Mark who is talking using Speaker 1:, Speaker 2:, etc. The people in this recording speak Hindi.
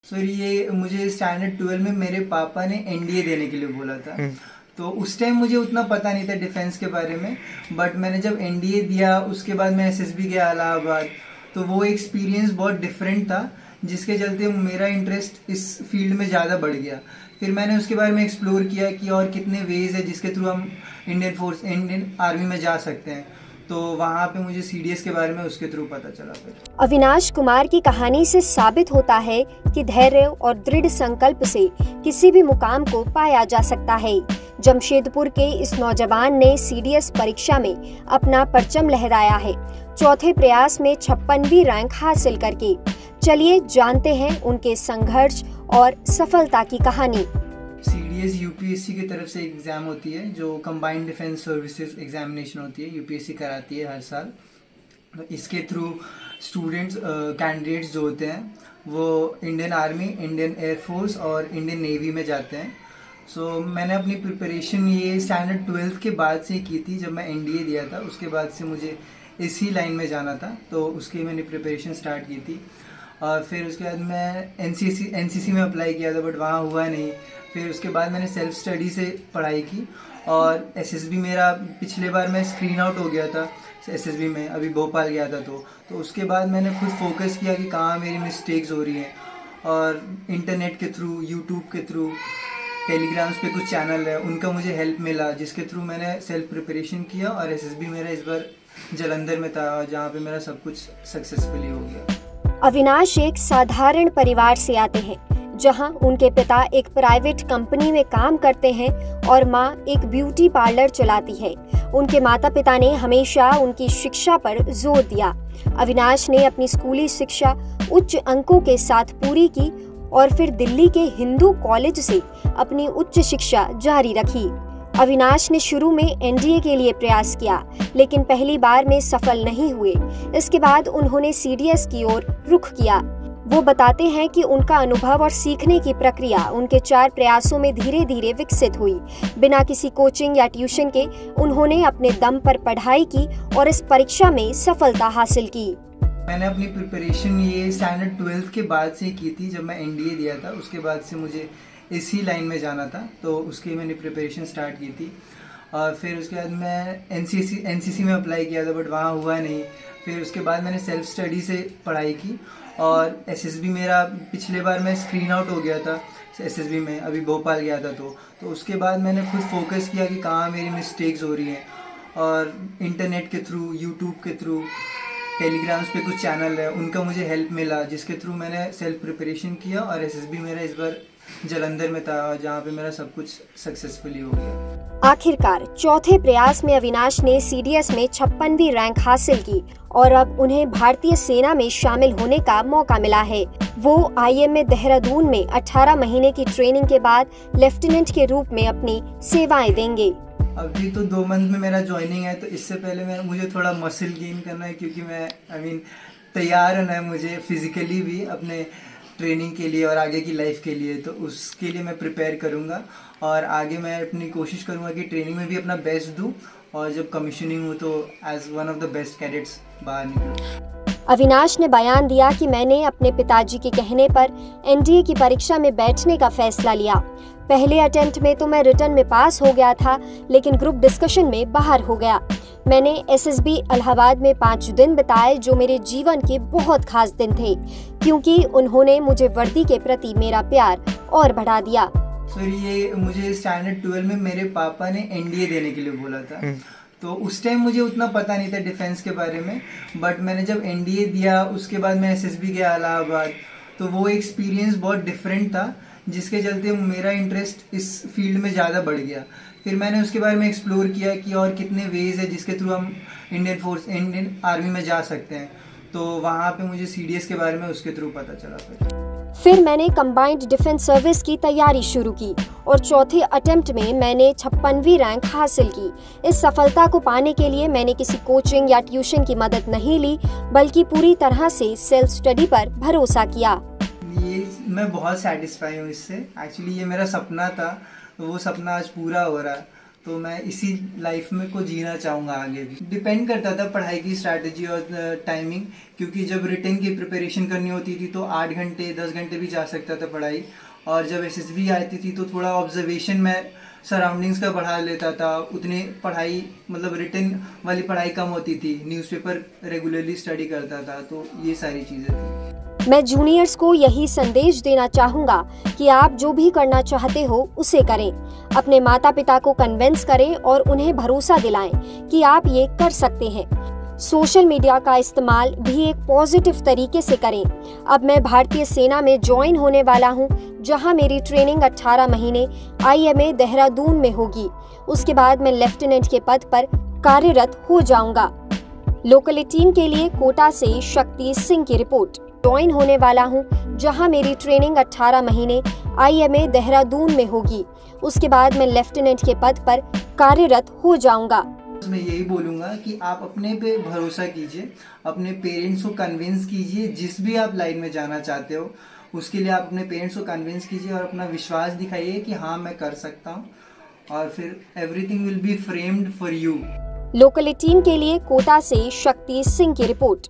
Speaker 1: सर ये मुझे स्टैंडर्ड 12 में मेरे पापा ने एनडीए देने के लिए बोला था। तो उस टाइम मुझे उतना पता नहीं था डिफेंस के बारे में, बट मैंने जब एनडीए दिया उसके बाद मैं एसएसबी गया इलाहाबाद, तो वो एक्सपीरियंस बहुत डिफरेंट था, जिसके चलते मेरा इंटरेस्ट इस फील्ड में ज़्यादा बढ़ गया। फिर मैंने उसके बारे में एक्सप्लोर किया कि और कितने वेज है जिसके थ्रू हम इंडियन आर्मी में जा सकते हैं, तो वहाँ पे मुझे सीडीएस के बारे में उसके थ्रू पता चला। फिर
Speaker 2: अविनाश कुमार की कहानी से साबित होता है कि धैर्य और दृढ़ संकल्प से किसी भी मुकाम को पाया जा सकता है। जमशेदपुर के इस नौजवान ने सीडीएस परीक्षा में अपना परचम लहराया है, चौथे प्रयास में 56वीं रैंक हासिल करके। चलिए जानते हैं उनके संघर्ष और सफलता की कहानी।
Speaker 1: सीडीएस यूपीएससी की तरफ से एग्ज़ाम होती है, जो कंबाइंड डिफेंस सर्विसेज एग्जामिनेशन होती है, यूपीएससी कराती है हर साल। तो इसके थ्रू स्टूडेंट्स कैंडिडेट्स जो होते हैं वो इंडियन आर्मी, इंडियन एयरफोर्स और इंडियन नेवी में जाते हैं। सो मैंने अपनी प्रिपरेशन ये स्टैंडर्ड 12 के बाद से की थी। जब मैं एनडीए दिया था उसके बाद से मुझे इसी लाइन में जाना था, तो उसकी मैंने प्रिपरेशन स्टार्ट की थी। और फिर उसके बाद मैं एनसीसी में अप्लाई किया था, बट वहाँ हुआ नहीं। फिर उसके बाद मैंने सेल्फ स्टडी से पढ़ाई की, और एसएसबी मेरा पिछले बार मैं स्क्रीन आउट हो गया था एसएसबी में, अभी भोपाल गया था। तो उसके बाद मैंने खुद फोकस किया कि कहाँ मेरी मिस्टेक्स हो रही हैं, और इंटरनेट के थ्रू, यूट्यूब के थ्रू, टेलीग्राम्स पे कुछ चैनल है उनका मुझे हेल्प मिला, जिसके थ्रू मैंने सेल्फ प्रिपरेशन किया। और एसएसबी मेरा इस बार जालंधर में था, जहाँ पे मेरा सब कुछ सक्सेसफुली हो गया।
Speaker 2: अविनाश एक साधारण परिवार से आते हैं, जहां उनके पिता एक प्राइवेट कंपनी में काम करते हैं और मां एक ब्यूटी पार्लर चलाती है। उनके माता पिता ने हमेशा उनकी शिक्षा पर जोर दिया। अविनाश ने अपनी स्कूली शिक्षा उच्च अंकों के साथ पूरी की और फिर दिल्ली के हिंदू कॉलेज से अपनी उच्च शिक्षा जारी रखी। अविनाश ने शुरू में एनडीए के लिए प्रयास किया, लेकिन पहली बार में सफल नहीं हुए। इसके बाद उन्होंने सीडीएस की ओर रुख किया। वो बताते हैं कि उनका अनुभव और सीखने की प्रक्रिया उनके 4 प्रयासों में धीरे धीरे विकसित हुई। बिना किसी कोचिंग या ट्यूशन के उन्होंने अपने दम पर पढ़ाई की और इस परीक्षा में सफलता हासिल की।
Speaker 1: मैंने अपनी प्रिपरेशन ये स्टैंडर्ड 12 के बाद से की थी। जब मैं एनडीए दिया था उसके बाद से मुझे इसी लाइन में जाना था, तो उसकी मैंने प्रिपरेशन स्टार्ट की थी। और फिर उसके बाद मैं एनसीसी में अप्लाई किया था, बट वहाँ हुआ नहीं। फिर उसके बाद मैंने सेल्फ स्टडी से पढ़ाई की, और एसएसबी मेरा पिछले बार मैं स्क्रीन आउट हो गया था एसएसबी में, अभी भोपाल गया था। तो उसके बाद मैंने खुद फोकस किया कि कहाँ मेरी मिस्टेक्स हो रही हैं, और इंटरनेट के थ्रू, यूट्यूब के थ्रू, टेलीग्राम्स पे कुछ चैनल है उनका मुझे हेल्प मिला, जिसके थ्रू मैंने सेल्फ प्रिपरेशन किया। और एसएसबी मेरा इस बार जालंधर में था, जहाँ पे मेरा सब कुछ सक्सेसफुली हो गया।
Speaker 2: आखिरकार चौथे प्रयास में अविनाश ने सीडीएस में 56वीं रैंक हासिल की और अब उन्हें भारतीय सेना में शामिल होने का मौका मिला है। वो आईएमए देहरादून में 18 महीने की ट्रेनिंग के बाद लेफ्टिनेंट के रूप में अपनी सेवाएं देंगे।
Speaker 1: अभी तो 2 मंथ में मेरा ज्वाइनिंग है, तो इससे पहले मुझे थोड़ा मसल गेन करना है, क्योंकि मैं तैयार होना है मुझे फिजिकली भी अपने ट्रेनिंग के लिए और आगे की लाइफ के लिए। तो उसके लिए मैं प्रिपेयर करूँगा, और आगे मैं अपनी कोशिश करूँगा कि ट्रेनिंग में भी अपना बेस्ट दूँ, और जब कमीशनिंग हो तो as one of the best cadets बाहर निकलूँ।
Speaker 2: अविनाश ने बयान दिया कि मैंने अपने पिताजी के कहने पर एनडीए की परीक्षा में बैठने का फैसला लिया। पहले अटेम्प्ट में तो मैं रिटर्न में पास हो गया था, लेकिन ग्रुप डिस्कशन में बाहर हो गया। मैंने एसएसबी इलाहाबाद में 5 दिन बिताए, जो मेरे जीवन के बहुत खास दिन थे, क्योंकि उन्होंने मुझे वर्दी के प्रति मेरा प्यार और बढ़ा दिया।
Speaker 1: सर ये मुझे स्टैंडर्ड 12 में मेरे पापा ने एनडीए देने के लिए बोला था। तो उस टाइम मुझे उतना पता नहीं था डिफेंस के बारे में, बट मैंने जब एनडीए दिया उसके बाद मैं एसएसबी गया इलाहाबाद, तो वो एक्सपीरियंस बहुत डिफरेंट था, जिसके चलते मेरा इंटरेस्ट इस फील्ड में ज़्यादा बढ़ गया। फिर मैंने उसके बारे में एक्सप्लोर किया कि और कितने वेज है जिसके थ्रू हम इंडियन आर्मी में जा सकते हैं, तो वहाँ पे मुझे सीडीएस के बारे में उसके थ्रू पता चला।
Speaker 2: फिर मैंने कंबाइंड डिफेंस सर्विस की तैयारी शुरू की और चौथे अटेम्प्ट में मैंने 56वीं रैंक हासिल की। इस सफलता को पाने के लिए मैंने किसी कोचिंग या ट्यूशन की मदद नहीं ली, बल्कि पूरी तरह से सेल्फ स्टडी पर भरोसा किया।
Speaker 1: ये मैं बहुत सेटिस्फाई हूँ इससे। एक्चुअली ये मेरा सपना था, तो वो सपना आज पूरा हो रहा है। तो मैं इसी लाइफ में को जीना चाहूँगा आगे भी। डिपेंड करता था पढ़ाई की स्ट्रैटेजी और टाइमिंग, क्योंकि जब रिटन की प्रिपरेशन करनी होती थी तो 8 घंटे 10 घंटे भी जा सकता था पढ़ाई, और जब SSB आती थी तो थोड़ा ऑब्जर्वेशन मैं सराउंडिंग्स का बढ़ा लेता था, उतने पढ़ाई मतलब रिटन वाली पढ़ाई कम होती थी, न्यूज़पेपर रेगुलरली स्टडी करता था, तो ये सारी चीज़ें थी।
Speaker 2: मैं जूनियर्स को यही संदेश देना चाहूँगा कि आप जो भी करना चाहते हो उसे करें, अपने माता पिता को कन्विंस करें और उन्हें भरोसा दिलाएं कि आप ये कर सकते हैं। सोशल मीडिया का इस्तेमाल भी एक पॉजिटिव तरीके से करें। अब मैं भारतीय सेना में ज्वाइन होने वाला हूं, जहां मेरी ट्रेनिंग 18 महीने IMA देहरादून में होगी। उसके बाद मैं लेफ्टिनेंट के पद पर कार्यरत हो जाऊंगा। लोकल 18 के लिए कोटा से शक्ति सिंह की रिपोर्ट। ज्वाइन होने वाला हूं, जहां मेरी ट्रेनिंग 18 महीने IMA देहरादून में होगी। उसके बाद मैं लेफ्टिनेंट के पद पर कार्यरत हो जाऊंगा।
Speaker 1: मैं यही बोलूँगा कि आप अपने पे भरोसा कीजिए, अपने पेरेंट्स को कन्विंस कीजिए, जिस भी आप लाइन में जाना चाहते हो उसके लिए आप अपने पेरेंट्स को कन्विंस कीजिए और अपना विश्वास दिखाइए कि हाँ मैं कर सकता हूँ, और फिर everything will be framed for you.
Speaker 2: Local 18 के लिए कोटा से शक्ति सिंह की रिपोर्ट।